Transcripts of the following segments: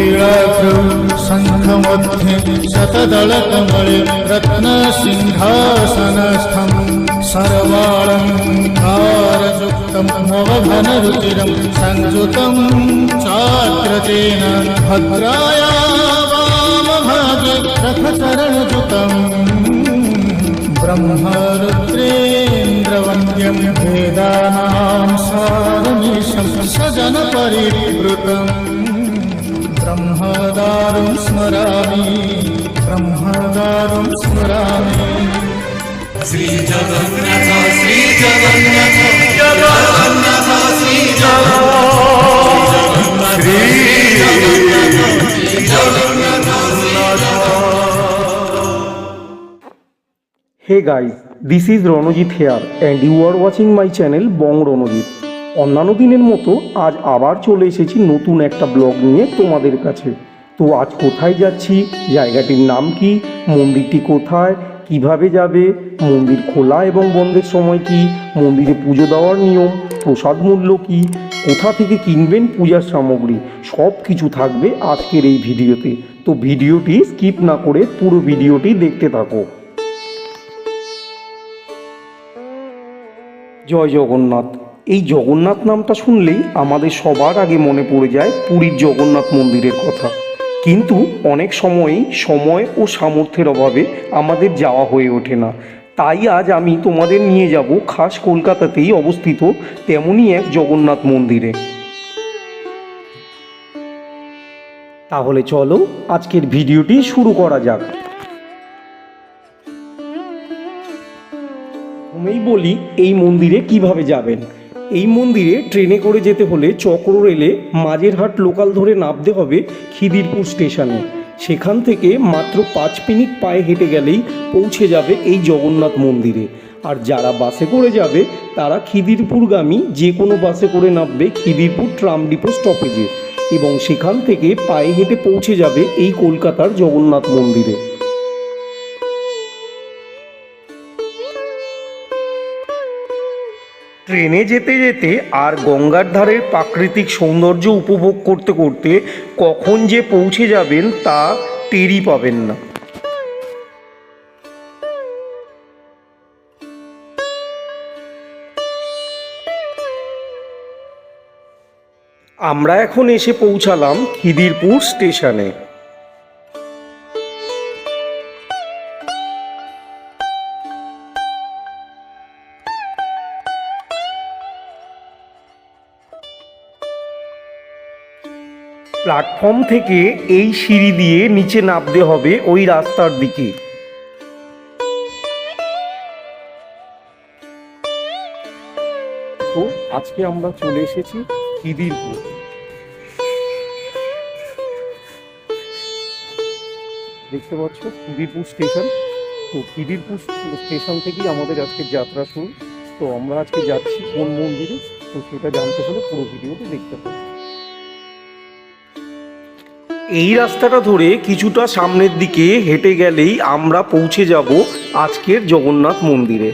वीणाभ्रं शङ्खमध्ये शतदलकमले रत्नसिंहासनस्थं सर्वालङ्कारयुक्तं नवघनरुचिरं संयुतं चाग्रतेन भद्राया वामभागे रथचरणयुतं ब्रह्मरुद्रेन्द्रवन्द्यं वेदानां सारमीशं सजनपरिवृतं ब्रह्मदारुं स्मरामि Shri Jagannath Shri Jagannath Jagannath Shri Jagannath Shri Jagannath. Hey guys, this is Ronojit here and you are watching my channel Bong Ronojit. অন্যান্য দিনের মতো আজ আবার চলে এসেছি নতুন একটা ব্লগ নিয়ে তোমাদের কাছে। তো আজ কোথায় যাচ্ছি, জায়গাটির নাম কি, মন্দিরটি কোথায়, কিভাবে যাবে, মন্দির খোলা এবং বন্ধের সময় কি, মন্দিরে পুজো দেওয়ার নিয়ম, প্রসাদ মূল্য কি, কোথা থেকে কিনবেন পূজার সামগ্রী, সব কিছু থাকবে আজকের এই ভিডিওতে। তো ভিডিওটি স্কিপ না করে পুরো ভিডিওটি দেখতে থাকো। জয় জগন্নাথ। এই জগন্নাথ নামটা শুনলেই আমাদের সবার আগে মনে পড়ে যায় পুরীর জগন্নাথ মন্দিরের কথা, কিন্তু অনেক সময়ই সময় ও সামর্থ্যের অভাবে আমাদের যাওয়া হয়ে ওঠে না। তাই আজ আমি তোমাদের নিয়ে যাব খাস কলকাতাতেই অবস্থিত তেমনই এক জগন্নাথ মন্দিরে। তাহলে চলো আজকের ভিডিওটি শুরু করা যাক। প্রথমেই বলি এই মন্দিরে কিভাবে যাবেন। এই মন্দিরে ট্রেনে করে যেতে হলে চক্র রেলে মাঝেরহাট লোকাল ধরে নামতে হবে খিদিরপুর স্টেশনে। সেখান থেকে মাত্র 5 মিনিট পায়ে হেঁটে গেলেই পৌঁছে যাবে এই জগন্নাথ মন্দিরে। আর যারা বাসে করে যাবে তারা খিদিরপুরগামী যে কোনো বাসে করে নামবে খিদিরপুর ট্রাম ডিপো স্টপেজে এবং সেখান থেকে পায়ে হেঁটে পৌঁছে যাবে এই কলকাতার জগন্নাথ মন্দিরে। ট্রেনে যেতে যেতে আর গঙ্গার ধারের প্রাকৃতিক সৌন্দর্য উপভোগ করতে করতে কখন যে পৌঁছে যাবেন তা টেরই পাবেন না। আমরা এখন এসে পৌঁছালাম খিদিরপুর স্টেশনে। প্ল্যাটফর্ম থেকে এই সিঁড়ি দিয়ে নিচে নামতে হবে ওই রাস্তার দিকে। তো আজকে আমরা চলে এসেছি খিদিরপুর। দেখতে পাচ্ছ খিদিরপুর স্টেশন। তো খিদিরপুর স্টেশন থেকেই আমাদের আজকে যাত্রা শুরু। তো আমরা আজকে যাচ্ছি কোন মন্দিরে, তো সেটা জানতে হলে পুরো ভিডিওটি দেখতে পাবো। এই রাস্তাটা ধরে কিছুটা সামনের দিকে হেঁটে গেলেই আমরা পৌঁছে যাব আজকের জগন্নাথ মন্দিরে।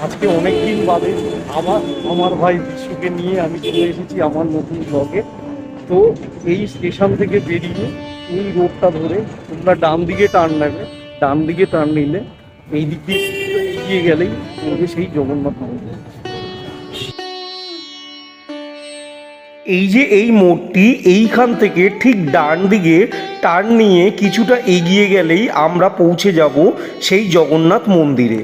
আজকে অনেক দিন বাদে আবার আমার ভাই বিশুকে নিয়ে আমি চলে এসেছি আমার নতুন ব্লগে। তো এই স্টেশন থেকে বেরিয়ে এই রোডটা ধরে তোমরা ডান দিকে টার্ন নেবে, ডান দিকে টার্ন নিলে এই দিক দিয়ে এগিয়ে গেলেই পড়বে সেই জগন্নাথ মন্দির। এই যে এই মোড়টি, এইখান থেকে ঠিক ডান দিকে টার্ন নিয়ে কিছুটা এগিয়ে গেলেই আমরা পৌঁছে যাব সেই জগন্নাথ মন্দিরে।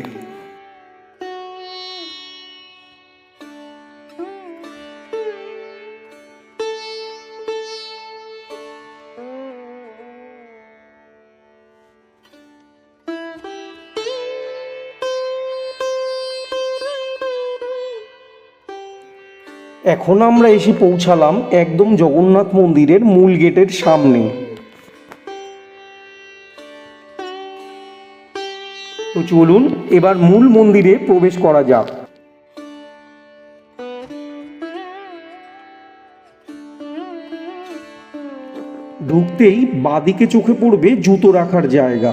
এখন আমরা এসে পৌঁছালাম একদম জগন্নাথ মন্দিরের মূল গেটের সামনে। তো চলুন এবার মূল মন্দিরে প্রবেশ করা যাক। ঢুকতেই বাঁদিকে চোখে পড়বে জুতো রাখার জায়গা।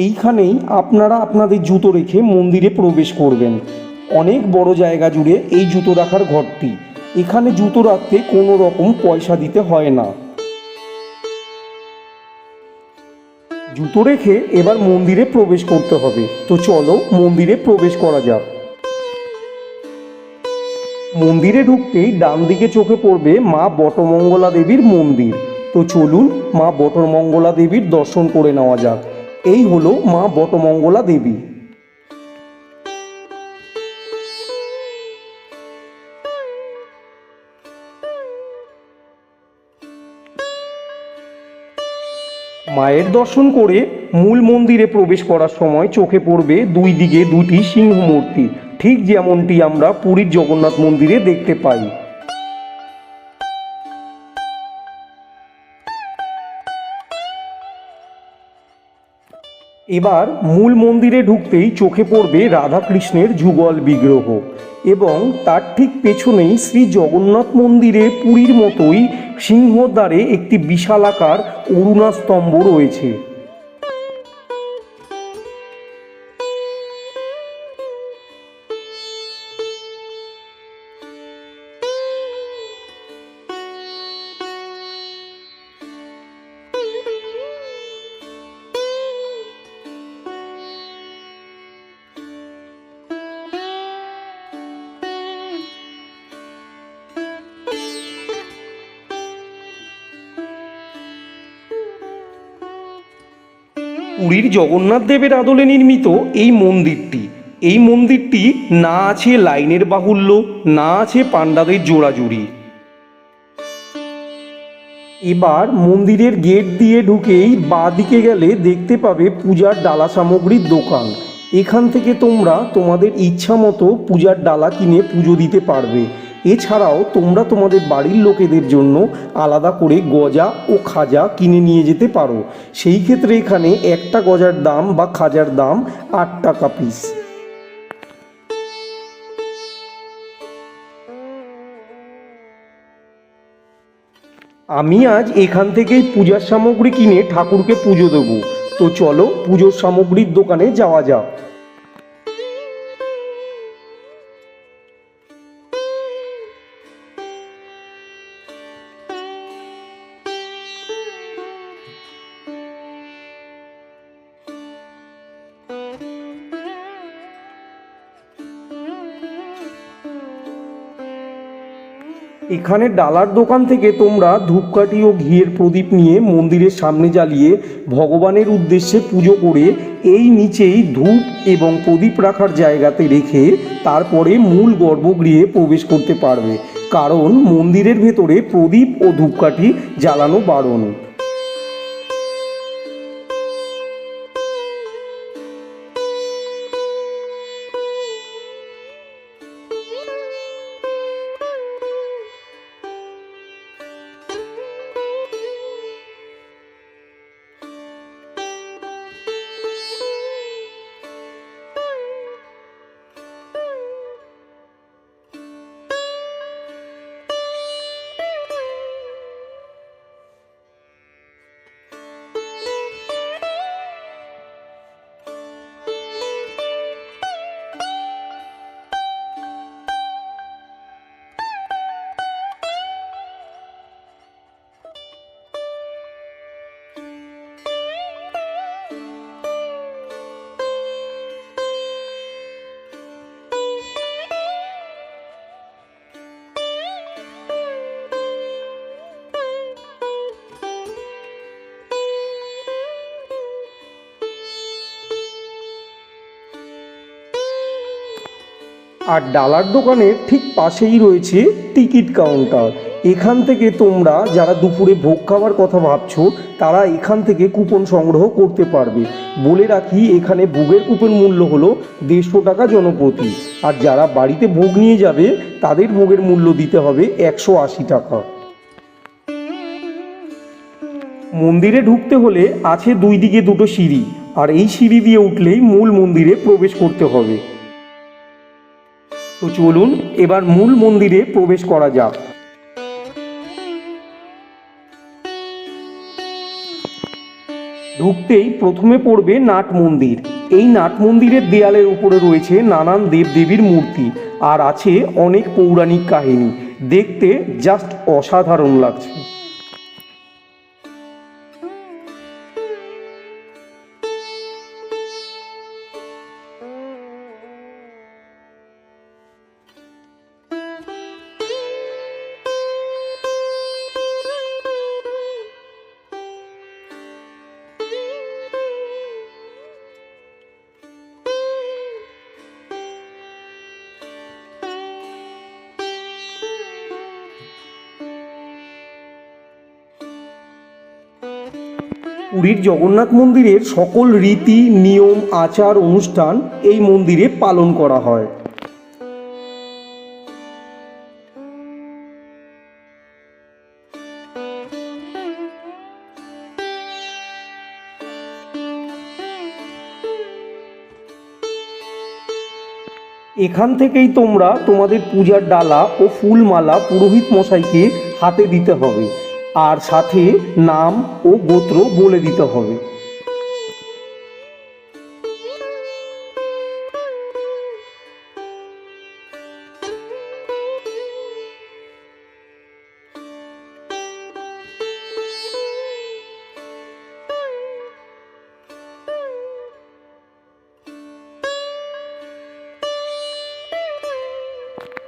এইখানেই আপনারা আপনাদের জুতো রেখে মন্দিরে প্রবেশ করবেন। অনেক বড় জায়গা জুড়ে এই জুতো রাখার ঘরটি। এখানে জুতো রাখতে কোনো রকম পয়সা দিতে হয় না। জুতো রেখে এবার মন্দিরে প্রবেশ করতে হবে। তো চলো মন্দিরে প্রবেশ করা যাক। মন্দিরে ঢুকতেই ডান দিকে চোখে পড়বে মা বটমঙ্গলা দেবীর মন্দির। তো চলুন মা বটমঙ্গলা দেবীর দর্শন করে নেওয়া যাক। এই হলো মা বটমঙ্গলা দেবী। মায়ের দর্শন করে মূল মন্দিরে প্রবেশ করার সময় চোখে পড়বে দুই দিকে দুটি সিংহ মূর্তি, ঠিক যেমনটি আমরা পুরীর জগন্নাথ মন্দিরে দেখতে পাই। এবার মূল মন্দিরে ঢুকতেই চোখে পড়বে রাধাকৃষ্ণের যুগল বিগ্রহ এবং তার ঠিক পেছনেই শ্রী জগন্নাথ মন্দিরে পুরীর মতোই সিংহদ্বারে একটি বিশালাকার অরুণা স্তম্ভ রয়েছে। পুরীর জগন্নাথ দেবের আদলে নির্মিত এই মন্দিরটি না আছে লাইনের বাহুল্য, না আছে পাণ্ডাদের জোড়াজুড়ি। এবার মন্দিরের গেট দিয়ে ঢুকেই বাঁ দিকে গেলে দেখতে পাবে পূজার ডালা সামগ্রীর দোকান। এখান থেকে তোমরা তোমাদের ইচ্ছা মতো পূজার ডালা কিনে পুজো দিতে পারবে। এছাড়াও তোমরা তোমাদের বাড়ির লোকেদের জন্য আলাদা করে গজা ও খাজা কিনে নিয়ে যেতে পারো। সেই ক্ষেত্রে এখানে একটা গজার দাম বা খাজার দাম 8 টাকা পিস। আমি আজ এখান থেকেই পূজার সামগ্রী কিনে ঠাকুরকে পুজো দেবো। তো চলো পুজোর সামগ্রীর দোকানে যাওয়া যাক। এখানে ডালার দোকান থেকে তোমরা ধূপকাঠি ও ঘিয়ের প্রদীপ নিয়ে মন্দিরের সামনে জ্বালিয়ে ভগবানের উদ্দেশ্যে পুজো করে এই নিচেই ধূপ এবং প্রদীপ রাখার জায়গাতে রেখে তারপরে মূল গর্ভগৃহে প্রবেশ করতে পারবে, কারণ মন্দিরের ভেতরে প্রদীপ ও ধূপকাঠি জ্বালানো বারণ। আর ডালার দোকানের ঠিক পাশেই রয়েছে টিকিট কাউন্টার। এখান থেকে তোমরা যারা দুপুরে ভোগ খাওয়ার কথা ভাবছো তারা এখান থেকে কুপন সংগ্রহ করতে পারবে। বলে রাখি এখানে ভোগের কুপন মূল্য হলো 150 টাকা জনপ্রতি, আর যারা বাড়িতে ভোগ নিয়ে যাবে তাদের ভোগের মূল্য দিতে হবে 180 টাকা। মন্দিরে ঢুকতে হলে আছে দুই দিকে দুটো সিঁড়ি, আর এই সিঁড়ি দিয়ে উঠলেই মূল মন্দিরে প্রবেশ করতে হবে। তো চলুন এবার মূল মন্দিরে প্রবেশ করা যাক। ঢুকতেই প্রথমে পড়বে নাট মন্দির। এই নাট মন্দিরের দেয়ালের উপরে রয়েছে নানান দেবদেবীর মূর্তি, আর আছে অনেক পৌরাণিক কাহিনী। দেখতে জাস্ট অসাধারণ লাগছে। পুরীর জগন্নাথ মন্দিরের সকল রীতি নিয়ম আচার অনুষ্ঠান এই মন্দিরে পালন করা হয়। এখান থেকেই তোমরা তোমাদের পূজার ডালা ও ফুলমালা পুরোহিত মশাইকে হাতে দিতে হবে, আর সাথে নাম ও গোত্র বলে দিতে হবে।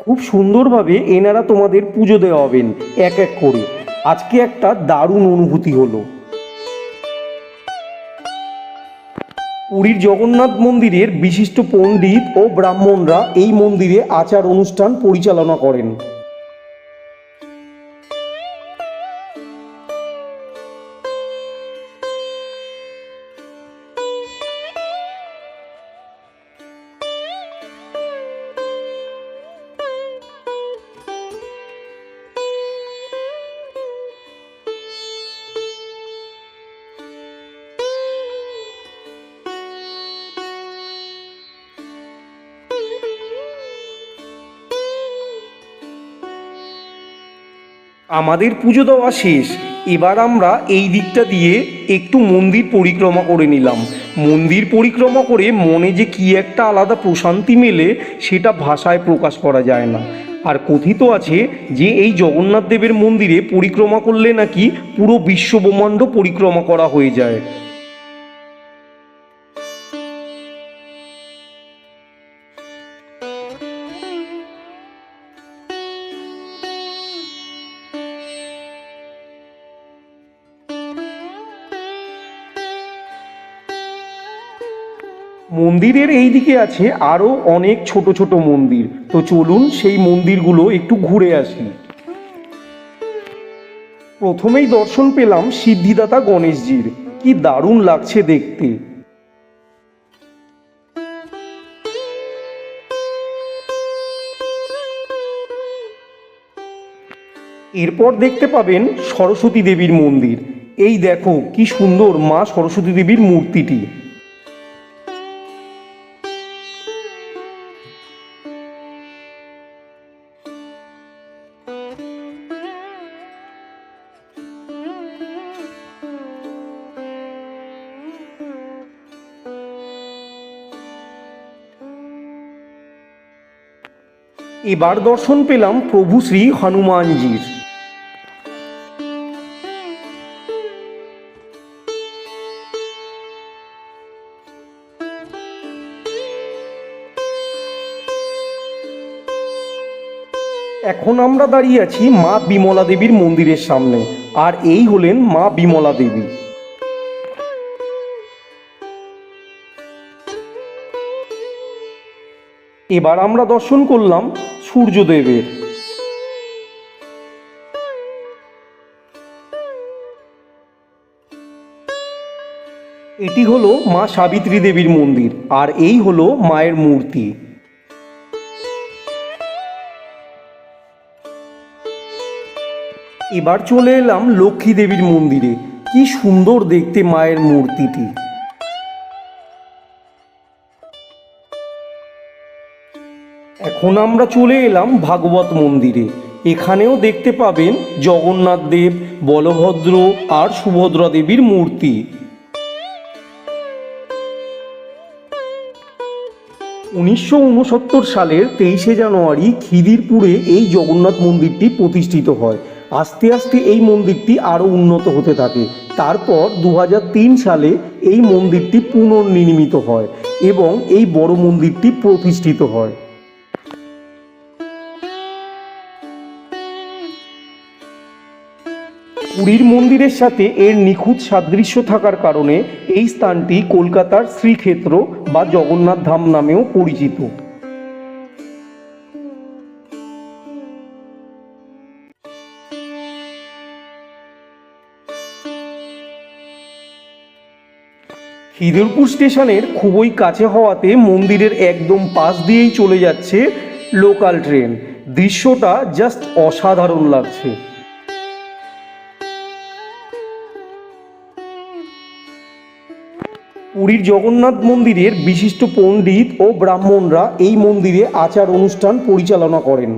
খুব সুন্দরভাবে এনারা তোমাদের পুজো দেওয়াবেন এক এক করে। আজকে একটা দারুণ অনুভূতি হলো। পুরীর জগন্নাথ মন্দিরের বিশিষ্ট পণ্ডিত ও ব্রাহ্মণরা এই মন্দিরে আচার অনুষ্ঠান পরিচালনা করেন। আমাদের পুজো দেওয়া শেষ। এবার আমরা এই দিকটা দিয়ে একটু মন্দির পরিক্রমা করে নিলাম। মন্দির পরিক্রমা করে মনে যে কি একটা আলাদা প্রশান্তি মেলে সেটা ভাষায় প্রকাশ করা যায় না। আর কথিত আছে যে এই জগন্নাথ দেবের মন্দিরে পরিক্রমা করলে নাকি পুরো বিশ্ব ব্রহ্মাণ্ড পরিক্রমা করা হয়ে যায়। মন্দিরের এই দিকে আছে আরও অনেক ছোট ছোট মন্দির। তো চলুন সেই মন্দিরগুলো একটু ঘুরে আসি। প্রথমেই দর্শন পেলাম সিদ্ধিদাতা গণেশজির। কি দারুণ লাগছে দেখতে। এরপর দেখতে পাবেন সরস্বতী দেবীর মন্দির। এই দেখো কি সুন্দর মা সরস্বতী দেবীর মূর্তিটি। এবার দর্শন পেলাম প্রভু শ্রী হনুমানজির। এখন আমরা দাঁড়িয়ে আছি মা বিমলা দেবীর মন্দিরের সামনে, আর এই হলেন মা বিমলা দেবী। এবার আমরা দর্শন করলাম সূর্যদেবের। এটি হলো মা সাবিত্রী দেবীর মন্দির, আর এই হলো মায়ের মূর্তি। এবার চলে এলাম লক্ষ্মী দেবীর মন্দিরে। কি সুন্দর দেখতে মায়ের মূর্তিটি। এখন আমরা চলে এলাম ভাগবত মন্দিরে। এখানেও দেখতে পাবেন জগন্নাথ দেব, বলভদ্র আর সুভদ্রা দেবীর মূর্তি। 1969 সালের 23শে জানুয়ারি খিদিরপুরে এই জগন্নাথ মন্দিরটি প্রতিষ্ঠিত হয়। আস্তে আস্তে এই মন্দিরটি আরও উন্নত হতে থাকে। তারপর 2003 সালে এই মন্দিরটি পুনর্নির্মিত হয় এবং এই বড় মন্দিরটি প্রতিষ্ঠিত হয়। পুরীর মন্দিরের সাথে এর নিখুঁত সাদৃশ্য থাকার কারণে এই স্থানটি কলকাতার শ্রীক্ষেত্র বা জগন্নাথ ধাম নামেও পরিচিত। খিদিরপুর স্টেশনের খুবই কাছে হওয়াতে মন্দিরের একদম পাশ দিয়েই চলে যাচ্ছে লোকাল ট্রেন। দৃশ্যটা জাস্ট অসাধারণ লাগছে। পুরীর জগন্নাথ মন্দিরের বিশিষ্ট পণ্ডিত ও ব্রাহ্মণরা এই মন্দিরে আচার অনুষ্ঠান পরিচালনা করেন।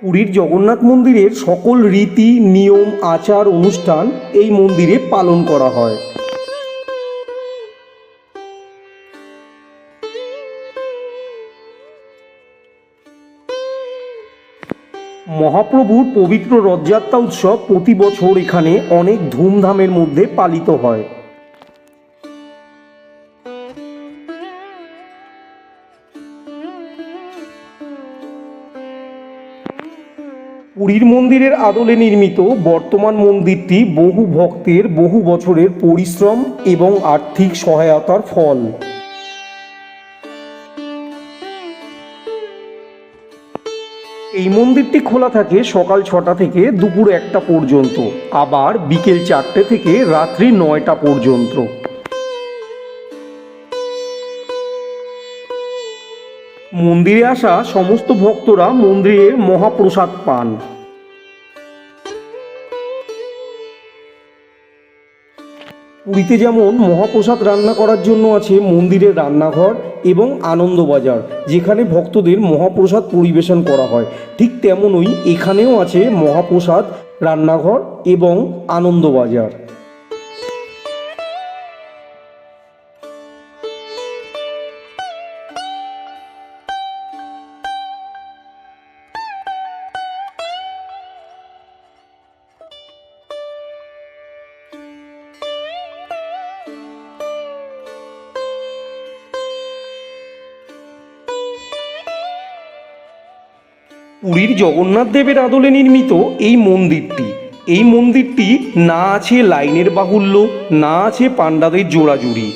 পুরীর জগন্নাথ মন্দিরের সকল রীতি নিয়ম আচার অনুষ্ঠান এই মন্দিরে পালন করা হয়। মহাপ্রভুর পবিত্র রথযাত্রা উৎসব প্রতি বছর এখানে অনেক ধুমধামের মধ্যে পালিত হয়। পুরীর মন্দিরের আদলে নির্মিত বর্তমান মন্দিরটি বহু ভক্তের বহু বছরের পরিশ্রম এবং আর্থিক সহায়তার ফল। এই মন্দিরটি খোলা থাকে সকাল 6টা থেকে দুপুর 1টা পর্যন্ত, আবার বিকেল 4টে থেকে রাত্রি 9টা পর্যন্ত। মন্দিরে আসা সমস্ত ভক্তরা মন্দিরের মহাপ্রসাদ পান। পুরীতে যেমন মহাপ্রসাদ রান্না করার জন্য আছে মন্দিরের রান্নাঘর এবং আনন্দবাজার, যেখানে ভক্তদের মহাপ্রসাদ পরিবেশন করা হয়, ঠিক তেমনই এখানেও আছে মহাপ্রসাদ রান্নাঘর এবং আনন্দবাজার। পুরীর জগন্নাথ দেবের আদলে নির্মিত এই মন্দিরটি না আছে লাইনের বাহুল্য, না আছে পাণ্ডাদের জোড়াজুড়ি।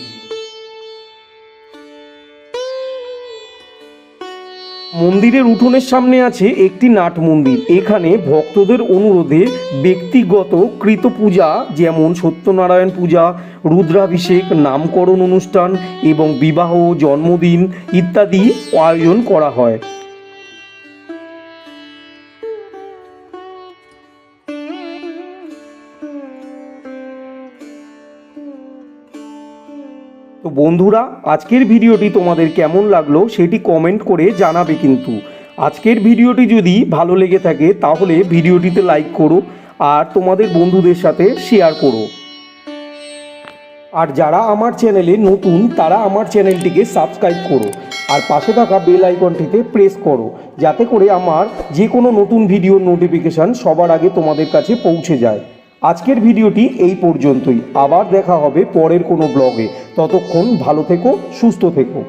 মন্দিরের উঠোনের সামনে আছে একটি নাট মন্দির। এখানে ভক্তদের অনুরোধে ব্যক্তিগত কৃত পূজা যেমন সত্যনারায়ণ পূজা, রুদ্রাভিষেক, নামকরণ অনুষ্ঠান এবং বিবাহ, জন্মদিন ইত্যাদি আয়োজন করা হয়। তো বন্ধুরা, আজকের ভিডিওটি তোমাদের কেমন লাগলো সেটি কমেন্ট করে জানাবে। কিন্তু আজকের ভিডিওটি যদি ভালো লেগে থাকে তাহলে ভিডিওটিতে লাইক করো আর তোমাদের বন্ধুদের সাথে শেয়ার করো। আর যারা আমার চ্যানেলে নতুন তারা আমার চ্যানেলটিকে সাবস্ক্রাইব করো আর পাশে থাকা বেল আইকনটিতে প্রেস করো, যাতে করে আমার যে কোনো নতুন ভিডিওর নোটিফিকেশান সবার আগে তোমাদের কাছে পৌঁছে যায়। আজকের ভিডিওটি এই পর্যন্তই। আবার দেখা হবে পরের কোনো ব্লগে। ততক্ষণ ভালো থেকো, সুস্থ থেকো।